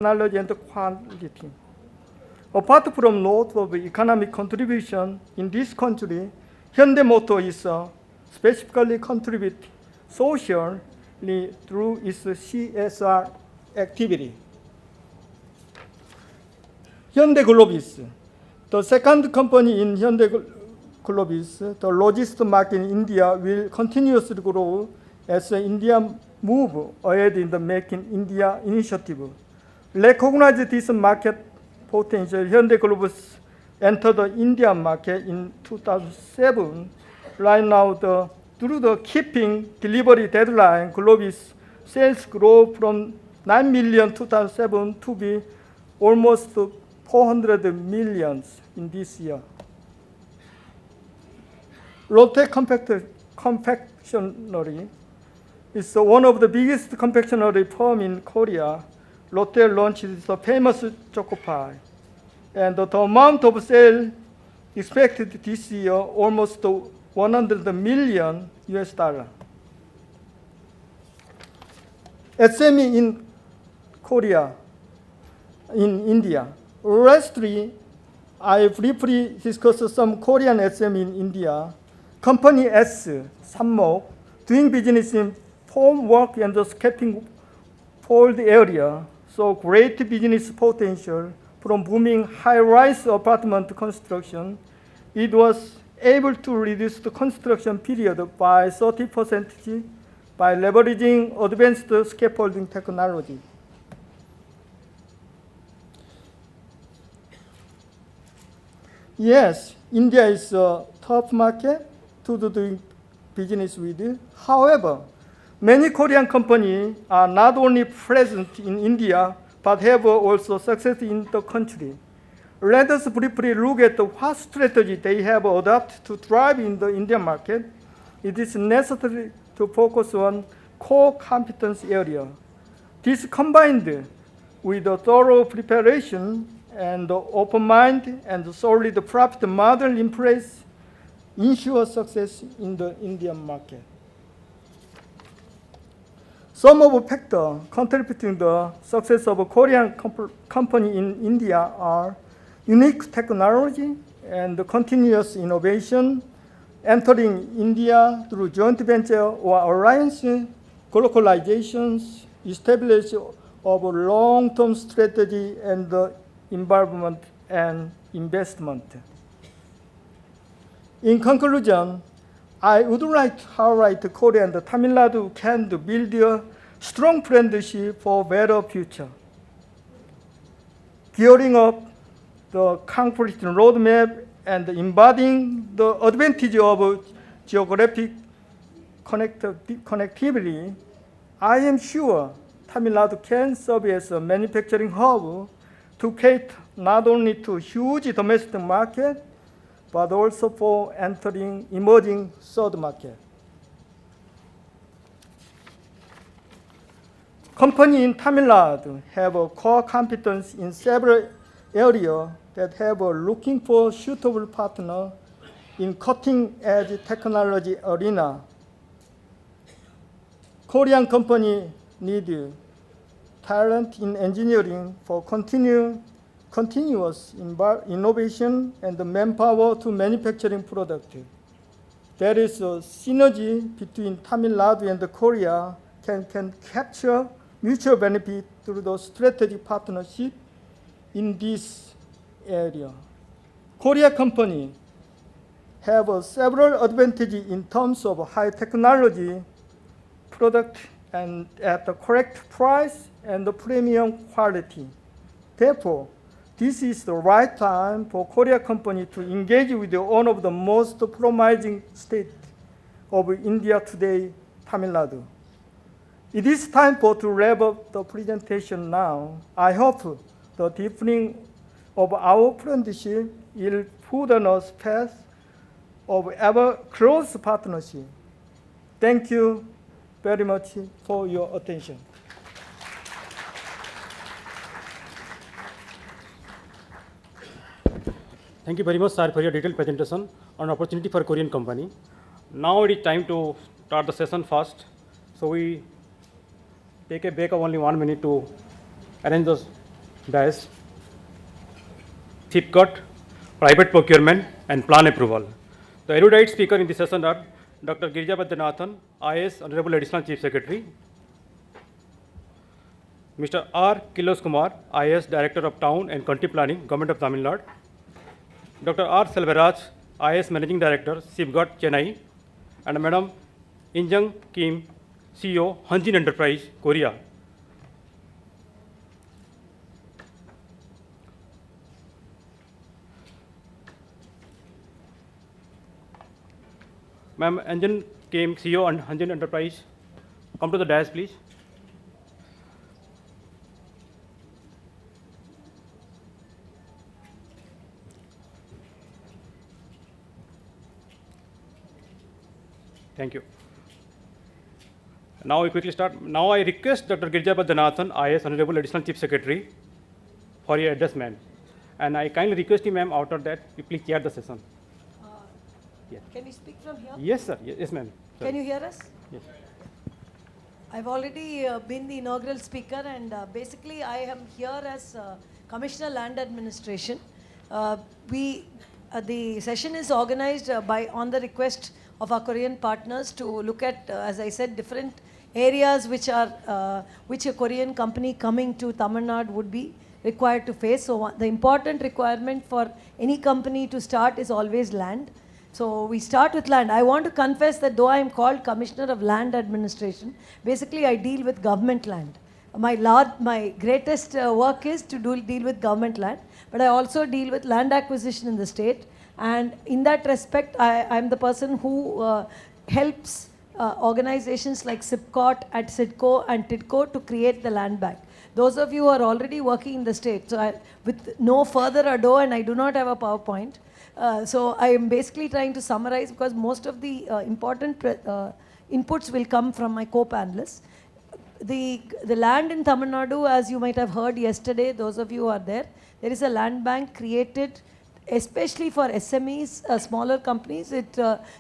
technology and quality. Apart from lot of economic contribution in this country, Hyundai Motor is specifically contribute socially through its CSR activity. Hyundai Globis, the second company in Hyundai Globis, the largest market in India, will continuously grow as India move ahead in the Make in India initiative. Recognize this market potential, Hyundai Globus entered the Indian market in 2007. Right now, through the keeping delivery deadline, Globis sales grow from 9 million 2007 to be almost 400 million in this year. Lotte Confectionery is one of the biggest confectionery firm in Korea. Lotte launched the famous Choco Pie, and the amount of sale expected this year almost 100 million US dollar. SME in Korea, in India. Lastly, I briefly discussed some Korean SME in India. Company S, Sammok, doing business in formwork and the scaffold area, so great business potential from booming high-rise apartment construction. It was able to reduce the construction period by 30% by leveraging advanced scaffolding technology. Yes, India is a tough market to do business with. However, many Korean companies are not only present in India, but have also success in the country. Let us briefly look at what strategy they have adopted to thrive in the Indian market. It is necessary to focus on core competence area. This combined with a thorough preparation and open mind and solid profit model in place ensure success in the Indian market. Some of the factors contributing the success of a Korean company in India are unique technology and continuous innovation, entering India through joint venture or alliance, localizations, establishment of a long-term strategy, and involvement and investment. In conclusion, I would like to highlight Korea and Tamil Nadu can build a strong friendship for a better future. Gearing up the concrete roadmap and embodying the advantage of geographic connectivity, I am sure Tamil Nadu can serve as a manufacturing hub to cater not only to huge domestic market, but also for entering emerging third market. Companies in Tamil Nadu have a core competence in several areas that have looking for suitable partner in cutting-edge technology arena. Korean company need talent in engineering for continuous innovation and manpower to manufacturing product. There is a synergy between Tamil Nadu and Korea can capture mutual benefit through the strategic partnership in this area. Korea company have several advantages in terms of high technology product and at the correct price and the premium quality. Therefore, this is the right time for Korea company to engage with one of the most promising states of India today, Tamil Nadu. It is time to wrap up the presentation now. I hope the deepening of our friendship will put on us path of ever close partnership. Thank you very much for your attention. Thank you very much, sir, for your detailed presentation on opportunity for Korean company. Now it is time to start the session fast. So we take a break of only 1 minute to arrange those Dais, SIPCOT, private procurement and plan approval. The erudite speaker in this session are Dr. Girija Badyanathan, IAS Honorable Additional Chief Secretary, Mr. R. Kilos Kumar, IAS Director of Town and Country Planning, Government of Tamil Nadu, Dr. R. Selvaraj, IAS Managing Director, SIPCOT, Chennai, and Madam Injung Kim, CEO, Hanjin Enterprise, Korea. Ma'am, Anjan Kim, CEO and Hanjin Enterprise, come to the dais, please. Thank you. Now we quickly start. Now I request Dr. Girija Badyanathan, IAS Honorable Additional Chief Secretary, for your address, ma'am. And I kindly request you, ma'am, after that, you please chair the session. Yeah. Can we speak from here? Yes, sir. Yes, ma'am. Can you hear us? Yes. I've already been the inaugural speaker, and basically I am here as Commissioner Land Administration. The session is organized on the request of our Korean partners to look at, as I said, different areas which a Korean company coming to Tamil Nadu would be required to face. So the important requirement for any company to start is always land. So we start with land. I want to confess that though I am called Commissioner of Land Administration, basically I deal with government land. My greatest work is to deal with government land, but I also deal with land acquisition in the state. And in that respect, I am the person who helps organizations like SIPCOT, at SIDCO and TIDCO to create the land bank. Those of you who are already working in the state, so with no further ado, and I do not have a PowerPoint, so I am basically trying to summarize because most of the important inputs will come from my co-panelists. The land in Tamil Nadu, as you might have heard yesterday, those of you who are there is a land bank created especially for SMEs, smaller companies. It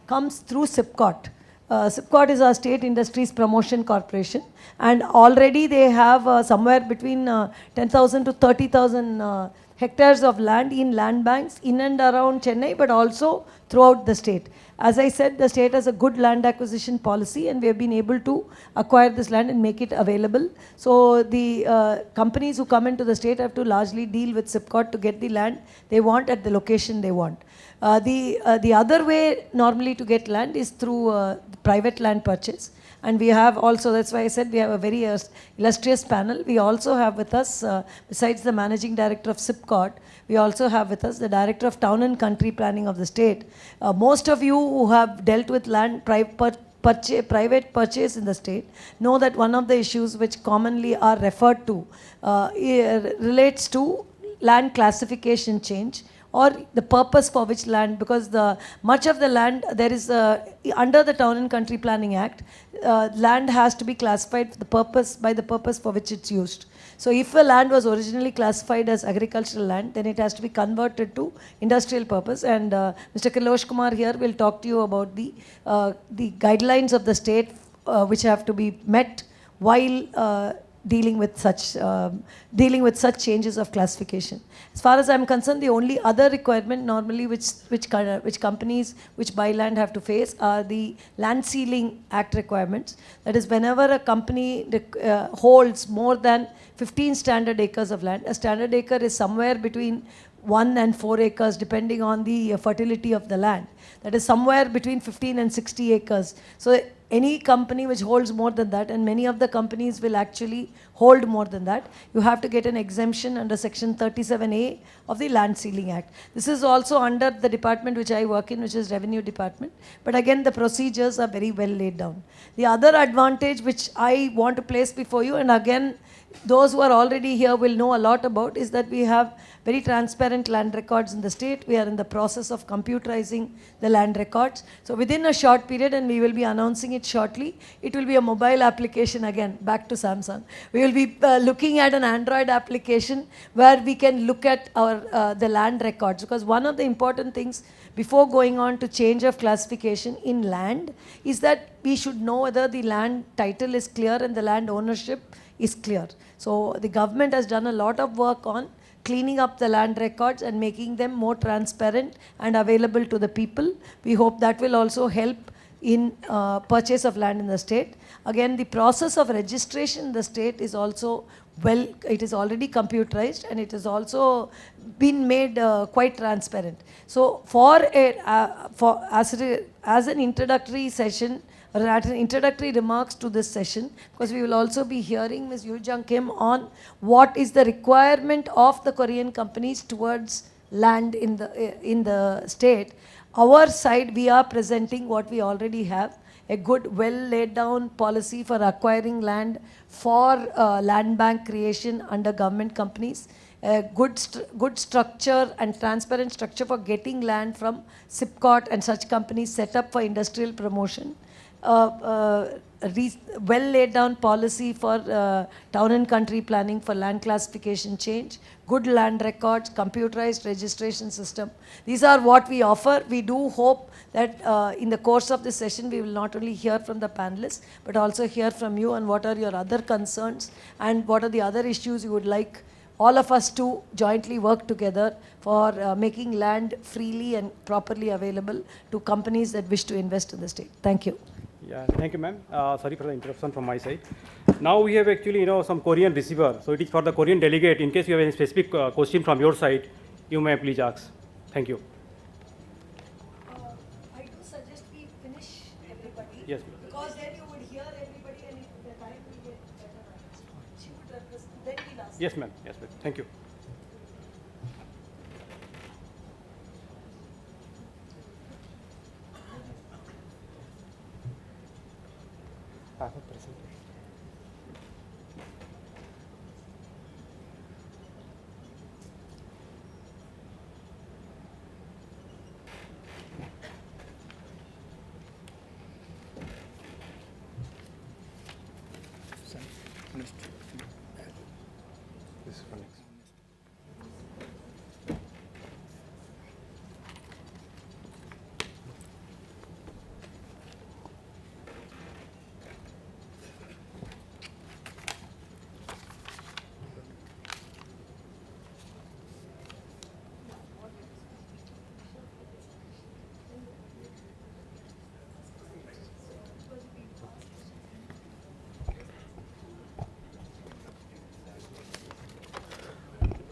comes through SIPCOT. SIPCOT is our State Industries Promotion Corporation, and already they have somewhere between 10,000 to 30,000 hectares of land in land banks in and around Chennai, but also throughout the state. As I said, the state has a good land acquisition policy, and we have been able to acquire this land and make it available. So the companies who come into the state have to largely deal with SIPCOT to get the land they want at the location they want. The other way normally to get land is through private land purchase. And we have also, that's why I said we have a very illustrious panel. We also have with us, besides the Managing Director of SIPCOT, we also have with us the Director of Town and Country Planning of the state. Most of you who have dealt with land private purchase in the state know that one of the issues which commonly are referred to relates to land classification change, or the purpose for which land, because much of the land there is under the Town and Country Planning Act, land has to be classified by the purpose for which it's used. So if a land was originally classified as agricultural land, then it has to be converted to industrial purpose. And Mr. Kilos Kumar here will talk to you about the guidelines of the state which have to be met while dealing with such changes of classification. As far as I'm concerned, the only other requirement normally which companies which buy land have to face are the Land Ceiling Act requirements. That is, whenever a company holds more than 15 standard acres of land, a standard acre is somewhere between 1 and 4 acres depending on the fertility of the land. That is somewhere between 15 and 60 acres. So any company which holds more than that, and many of the companies will actually hold more than that, you have to get an exemption under Section 37A of the Land Ceiling Act. This is also under the department which I work in, which is Revenue Department. But again, the procedures are very well laid down. The other advantage which I want to place before you, and again, those who are already here will know a lot about, is that we have very transparent land records in the state. We are in the process of computerizing the land records. So within a short period, and we will be announcing it shortly, it will be a mobile application again, back to Samsung. We will be looking at an Android application where we can look at the land records, because one of the important things before going on to change of classification in land is that we should know whether the land title is clear and the land ownership is clear. So the government has done a lot of work on cleaning up the land records and making them more transparent and available to the people. We hope that will also help in purchase of land in the state. Again, the process of registration in the state is also it is already computerized and it has also been made quite transparent. So as an introductory session, or as an introductory remarks to this session, because we will also be hearing Ms. Yoo Jung Kim on what is the requirement of the Korean companies towards land in the state. Our side, we are presenting what we already have, a good, well laid down policy for acquiring land for land bank creation under government companies, a good structure and transparent structure for getting land from SIPCOT and such companies set up for industrial promotion. Well laid down policy for town and country planning for land classification change, good land records, computerized registration system. These are what we offer. We do hope that in the course of this session we will not only hear from the panelists but also hear from you on what are your other concerns and what are the other issues you would like all of us to jointly work together for making land freely and properly available to companies that wish to invest in the state. Thank you. Yeah, thank you, ma'am. Sorry for the interruption from my side. Now we have actually, some Korean receiver. So it is for the Korean delegate. In case you have any specific question from your side, you may please ask. Thank you. I do suggest we finish everybody. Yes, ma'am. Because then you would hear everybody and the time will get better. She would represent, then we'll ask. Yes, ma'am. Yes, ma'am. Thank you. I have a presentation. This is for next.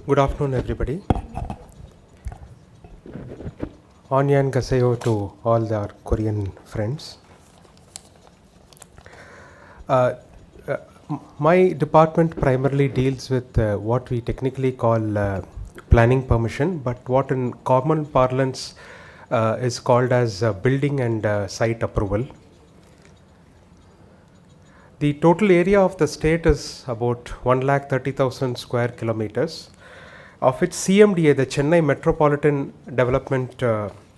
Good afternoon, everybody. Onyan Gaseyo to all our Korean friends. My department primarily deals with what we technically call planning permission, but what in common parlance is called as building and site approval. The total area of the state is about 1,30,000 square kilometers, of which CMDA, the Chennai Metropolitan Development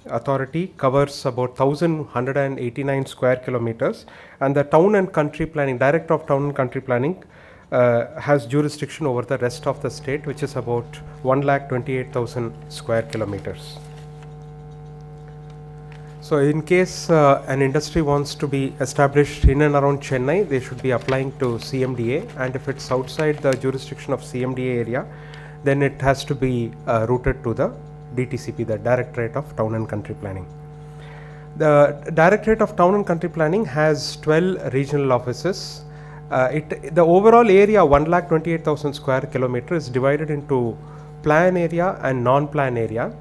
Authority, covers about 1,189 square kilometers, and the Town and Country Planning, Director of Town and Country Planning, has jurisdiction over the rest of the state, which is about 1,28,000 square kilometers. So in case an industry wants to be established in and around Chennai, they should be applying to CMDA, and if it's outside the jurisdiction of CMDA area, then it has to be routed to the DTCP, the Directorate of Town and Country Planning. The Directorate of Town and Country Planning has 12 regional offices. The overall area, 1,28,000 square kilometer, is divided into plan area and non-plan area.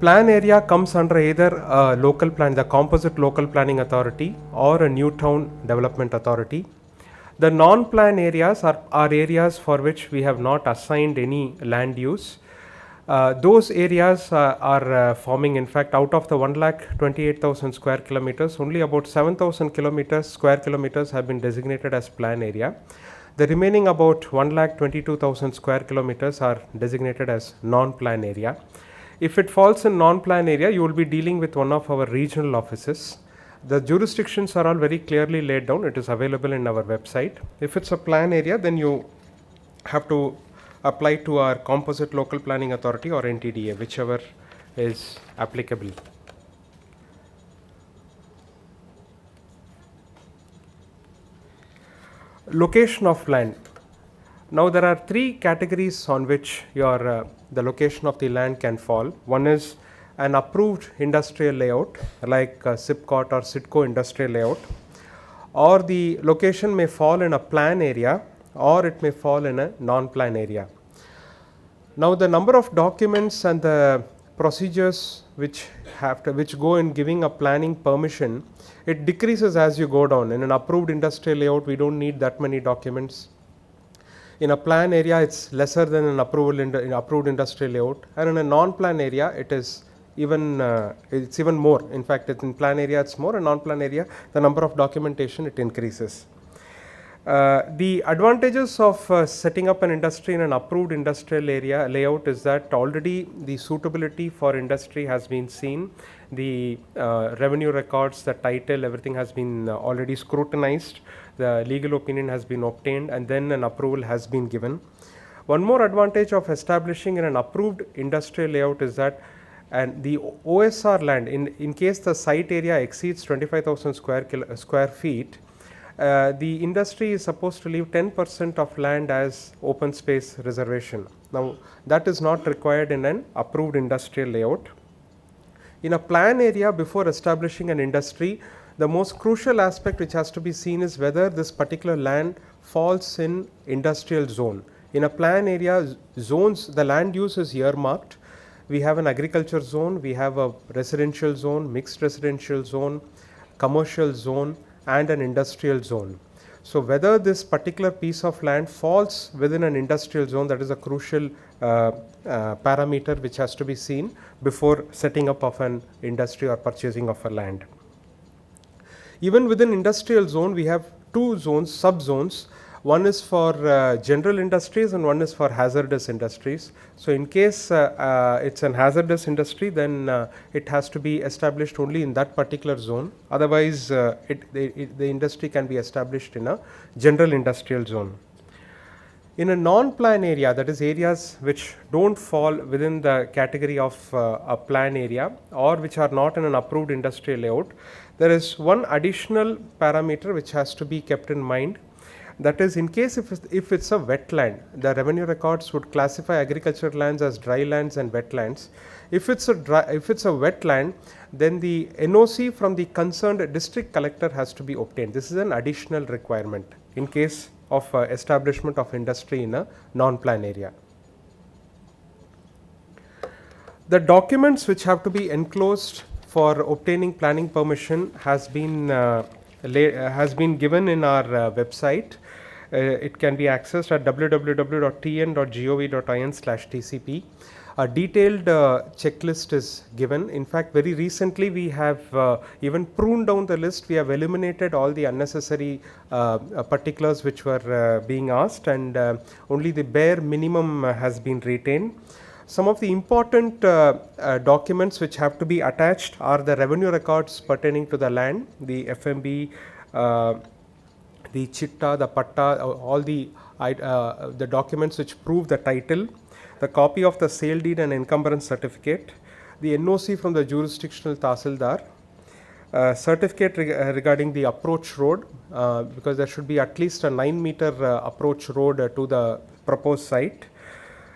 Plan area comes under either a local plan, the composite local planning authority, or a new town development authority. The non-plan areas are areas for which we have not assigned any land use. Those areas are forming, in fact, out of the 1,28,000 square kilometers, only about 7,000 square kilometers have been designated as plan area. The remaining about 1,22,000 square kilometers are designated as non-plan area. If it falls in non-plan area, you will be dealing with one of our regional offices. The jurisdictions are all very clearly laid down. It is available in our website. If it's a plan area, then you have to apply to our composite local planning authority or NTDA, whichever is applicable. Location of land. Now there are three categories on which your the location of the land can fall. One is an approved industrial layout like SIPCOT or SIDCO industrial layout, or the location may fall in a plan area or it may fall in a non-plan area. Now the number of documents and the procedures which go in giving a planning permission, it decreases as you go down. In an approved industrial layout, we don't need that many documents. In a plan area, it's lesser than an approved industrial layout, and in a non-plan area, it is it's even more. In fact, in plan area it's more, and non-plan area the number of documentation it increases. The advantages of setting up an industry in an approved industrial area layout is that already the suitability for industry has been seen, the revenue records, the title, everything has been already scrutinized, the legal opinion has been obtained, and then an approval has been given. One more advantage of establishing in an approved industrial layout is that the OSR land, in case the site area exceeds 25,000 square feet, the industry is supposed to leave 10% of land as open space reservation. Now that is not required in an approved industrial layout. In a plan area, before establishing an industry, the most crucial aspect which has to be seen is whether this particular land falls in industrial zone. In a plan area zones, the land use is earmarked. We have an agriculture zone, we have a residential zone, mixed residential zone, commercial zone, and an industrial zone. So whether this particular piece of land falls within an industrial zone, that is a crucial parameter which has to be seen before setting up of an industry or purchasing of a land. Even within industrial zone, we have two zones, sub-zones. One is for general industries and one is for hazardous industries. So in case it's an hazardous industry, then it has to be established only in that particular zone. Otherwise, the industry can be established in a general industrial zone. In a non-plan area, that is areas which don't fall within the category of a plan area or which are not in an approved industrial layout, there is one additional parameter which has to be kept in mind. That is, in case if it's a wetland, the revenue records would classify agricultural lands as dry lands and wetlands. If it's a wetland, then the NOC from the concerned district collector has to be obtained. This is an additional requirement in case of establishment of industry in a non-plan area. The documents which have to be enclosed for obtaining planning permission has been given in our website. It can be accessed at www.tn.gov.in/tcp. A detailed checklist is given. In fact, very recently we have even pruned down the list. We have eliminated all the unnecessary particulars which were being asked, and only the bare minimum has been retained. Some of the important documents which have to be attached are the revenue records pertaining to the land, the FMB, the chitta, the patta, all the documents which prove the title, the copy of the sale deed and encumbrance certificate, the NOC from the jurisdictional tahsildar, certificate regarding the approach road, because there should be at least a 9-meter approach road to the proposed site,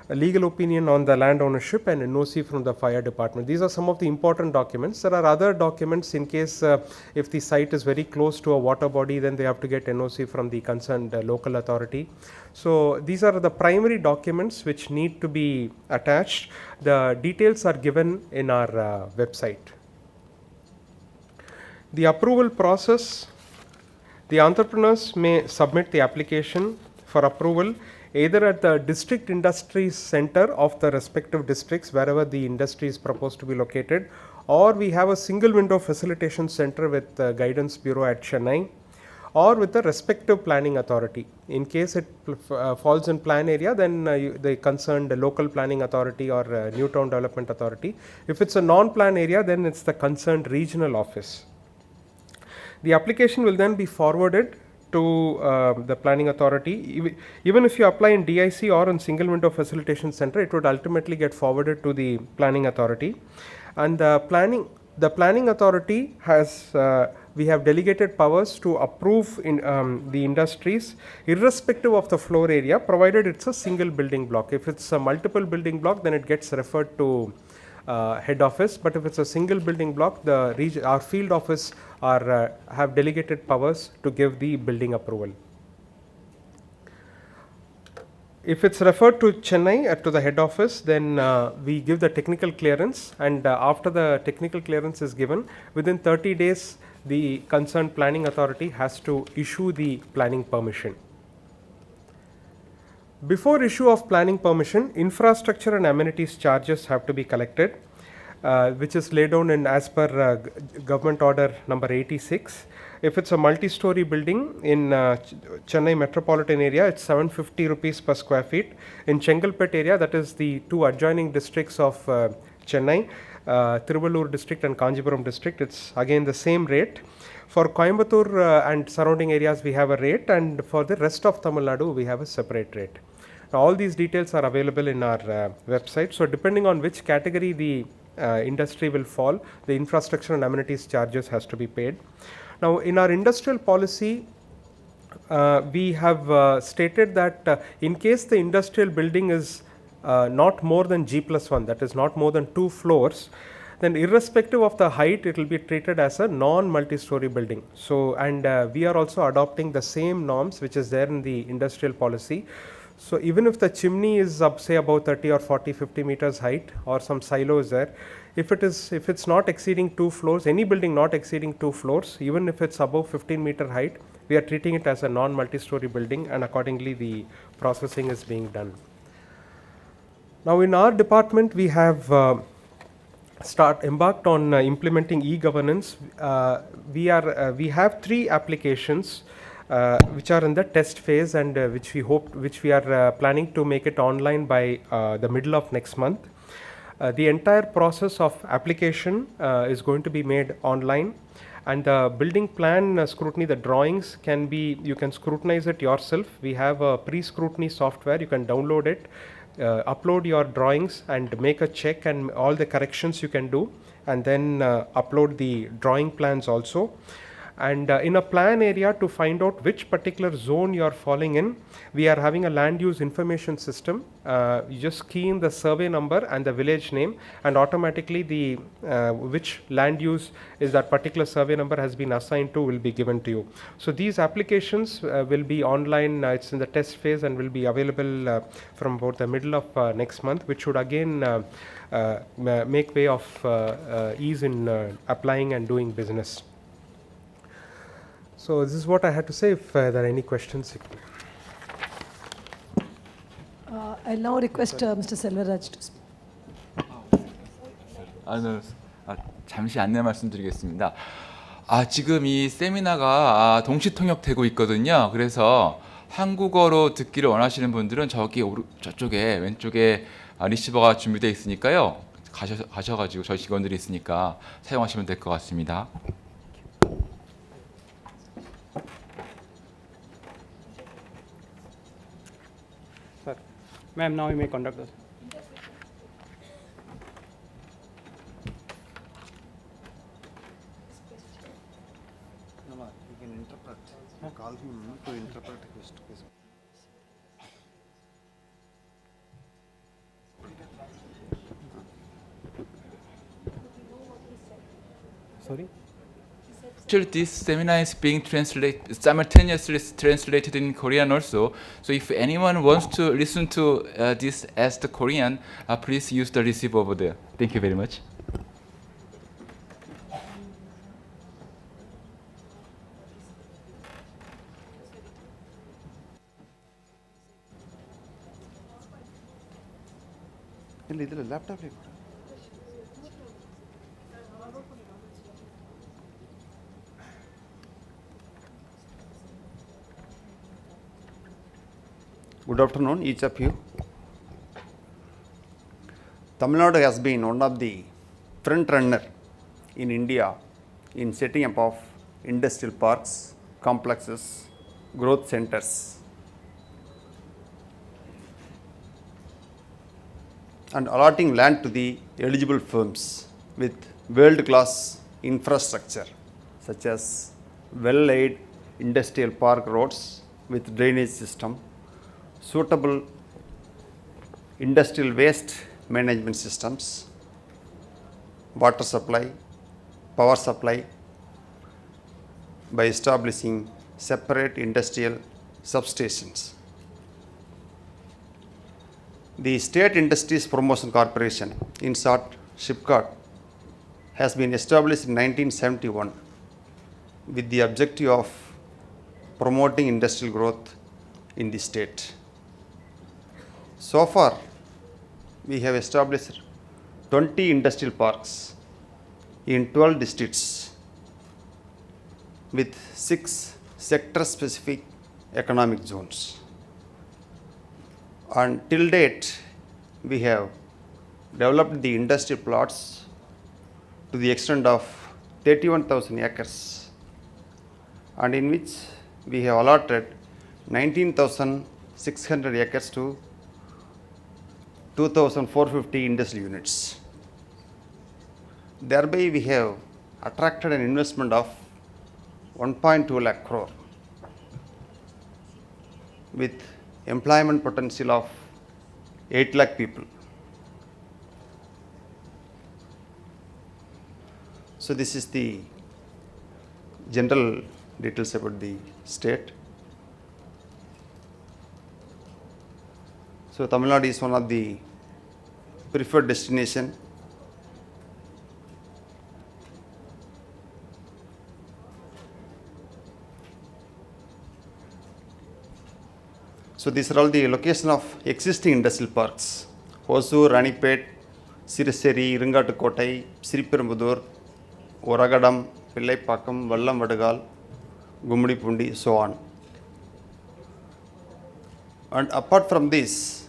a legal opinion on the land ownership, and NOC from the fire department. These are some of the important documents. There are other documents in case if the site is very close to a water body, then they have to get NOC from the concerned local authority. So these are the primary documents which need to be attached. The details are given in our website. The approval process: the entrepreneurs may submit the application for approval either at the district industry center of the respective districts wherever the industry is proposed to be located, or we have a single window facilitation center with guidance bureau at Chennai, or with the respective planning authority. In case it falls in plan area, then the concerned local planning authority or new town development authority. If it's a non-plan area, then it's the concerned regional office. The application will then be forwarded to the planning authority. Even if you apply in DIC or in single window facilitation center, it would ultimately get forwarded to the planning authority. And the planning authority has we have delegated powers to approve in the industries irrespective of the floor area, provided it's a single building block. If it's a multiple building block, then it gets referred to head office, but if it's a single building block, our field office have delegated powers to give the building approval. If it's referred to Chennai to the head office, then we give the technical clearance, and after the technical clearance is given, within 30 days the concerned planning authority has to issue the planning permission. Before issue of planning permission, infrastructure and amenities charges have to be collected, which is laid down in as per government order number 86. If it's a multi-story building in Chennai metropolitan area, it's 750 rupees per square feet. In Chengalpet area, that is the two adjoining districts of Chennai, Tiruvallur district and Kanjipuram district, it's again the same rate. For Coimbatore and surrounding areas, we have a rate, and for the rest of Tamil Nadu, we have a separate rate. Now, all these details are available in our website. So, depending on which category the industry will fall, the infrastructure and amenities charges has to be paid. Now, in our industrial policy, we have stated that in case the industrial building is not more than G+1, that is not more than 2 floors, then irrespective of the height, it will be treated as a non-multi-story building. So, and we are also adopting the same norms which is there in the industrial policy. So, even if the chimney is up, say about 30 or 40, 50 meters height, or some silo is there, if it's not exceeding 2 floors, any building not exceeding 2 floors, even if it's above 15-meter height, we are treating it as a non-multi-story building, and accordingly the processing is being done. Now, in our department, we have embarked on implementing e-governance. We have 3 applications which are in the test phase, and which we are planning to make it online by the middle of next month. The entire process of application is going to be made online, and the building plan scrutiny, the drawings you can scrutinize it yourself. We have a pre-scrutiny software, you can download it, upload your drawings and make a check, and all the corrections you can do, and then upload the drawing plans also. And in a plan area, to find out which particular zone you are falling in, we are having a land use information system. You just key in the survey number and the village name, and automatically the which land use is that particular survey number has been assigned to will be given to you. So these applications will be online. It's in the test phase and will be available from about the middle of next month, which should again make way of ease in applying and doing business. So this is what I had to say. If there are any questions. I'll now request Mr. Selvaraj to speak. 잠시 안내 말씀드리겠습니다. 지금 이 세미나가 동시 통역되고 있거든요. 그래서 한국어로 듣기를 원하시는 분들은 저쪽에 왼쪽에 리시버가 준비되어 있으니까요. 가셔가지고 저희 직원들이 있으니까 사용하시면 될 것 같습니다. Ma'am, now you may conduct this. No, you can interpret. Call him to interpret his case. Sorry? Actually, this seminar is being simultaneously translated in Korean also. So if anyone wants to listen to this as the Korean, please use the receiver over there. Thank you very much. ಇದರಲ್ಲಿ laptop Good afternoon, each of you. Tamil Nadu has been one of the front runner in India in setting up of industrial parks, complexes, growth centers and allotting land to the eligible firms with world-class infrastructure such as well-laid industrial park roads with drainage system, suitable industrial waste management systems, water supply, power supply, by establishing separate industrial substations. The State Industries Promotion Corporation, in short SIPCOT, has been established in 1971 with the objective of promoting industrial growth in the state. So far, we have established 20 industrial parks in 12 districts with 6 sector-specific economic zones. And till date, we have developed the industrial plots to the extent of 31,000 acres, and in which we have allotted 19,600 acres to 2,450 industrial units. Thereby, we have attracted an investment of 1.2 lakh crore with employment potential of 8 lakh people. So this is the general details about the state. So Tamil Nadu is one of the preferred destination. So these are all the location of existing industrial parks: Hosur, Ranipet, Siraseri, Iringatukottai, Sriperumbudur, Oragadam, Pillaipakkam, Vallam Vadagal, Gummudipundi, so on. And apart from this,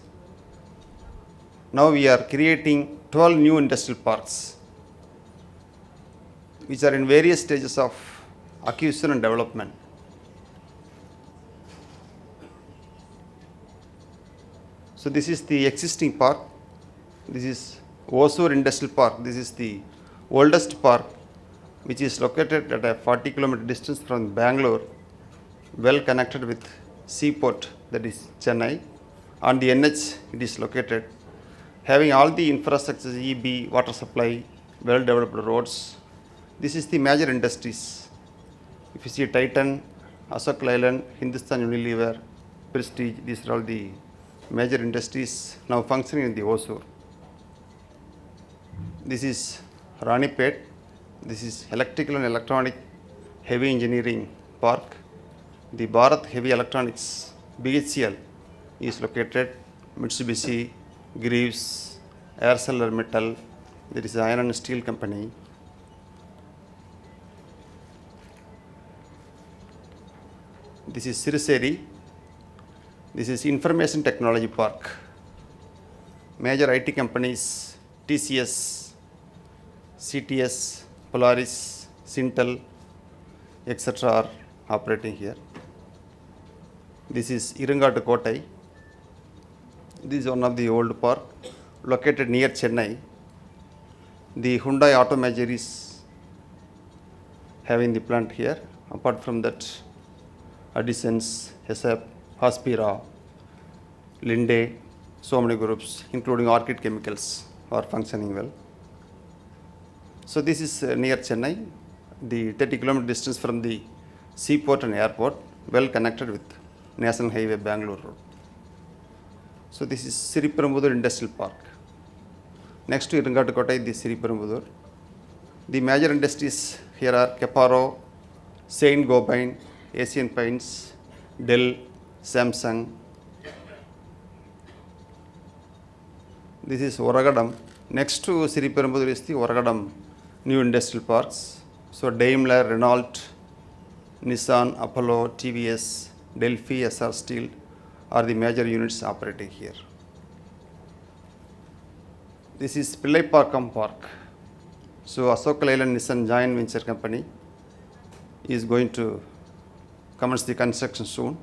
now we are creating 12 new industrial parks, which are in various stages of acquisition and development. So this is the existing park. This is Hosur Industrial Park. This is the oldest park, which is located at a 40-kilometer distance from Bangalore, well connected with seaport, that is Chennai. On the NH it is located, having all the infrastructures, EB, water supply, well-developed roads. This is the major industries. If you see Titan, Ashok Leyland, Hindustan Unilever, Prestige, these are all the major industries now functioning in the Hosur. This is Ranipet. This is Electrical and Electronic Heavy Engineering Park. The Bharat Heavy Electronics, BHCL, is located. Mitsubishi, Greaves, ArcelorMittal, there is Iron and Steel Company. This is Siraseri. This is Information Technology Park. Major IT companies, TCS, CTS, Polaris, Sintel, etc. are operating here. This is Iringatukottai. This is one of the old park located near Chennai. The Hyundai Auto Major is having the plant here. Apart from that, Addisons, HESAP, Hospira, Linde, so many groups, including Orchid Chemicals, are functioning well. So this is near Chennai, the 30-kilometer distance from the seaport and airport, well connected with National Highway Bangalore Road. So this is Sriperumbudur Industrial Park. Next to Iringatukottai, the Sriperumbudur. The major industries here are Caparo, Saint Gobain, Asian Paints, Dell, Samsung. This is Oragadam. Next to Sriperumbudur is the Oragadam New Industrial Parks. So Daimler, Renault, Nissan, Apollo, TVS, Delphi, SR Steel are the major units operating here. This is Pillaipakkam Park. So Ashok Leyland Nissan joint venture company is going to commence the construction soon.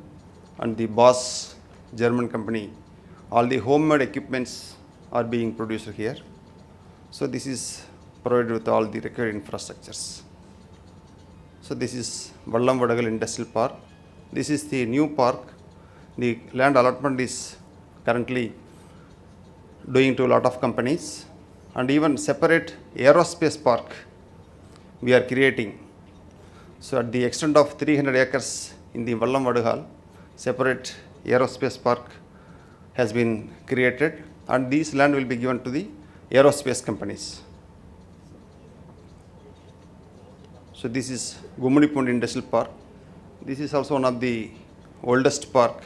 And the Bosch German company, all the homemade equipments are being produced here. So this is provided with all the required infrastructures. So this is Vallam Vadagal Industrial Park. This is the new park. The land allotment is currently doing to a lot of companies, and even separate aerospace park we are creating. So at the extent of 300 acres in the Vallam Vadagal, separate aerospace park has been created, and this land will be given to the aerospace companies. So this is Gummidipoondi Industrial Park. This is also one of the oldest park.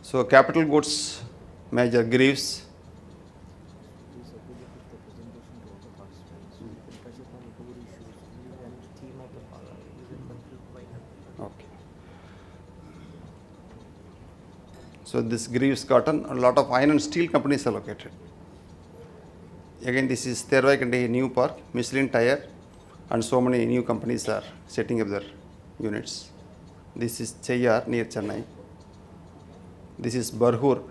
So capital goods major Greaves. Okay. So this Greaves Cotton, a lot of iron and steel companies are located. Again, this is Thervaikandi new park, Michelin tire, and so many new companies are setting up their units. This is Cheyyar near Chennai. This is Barhur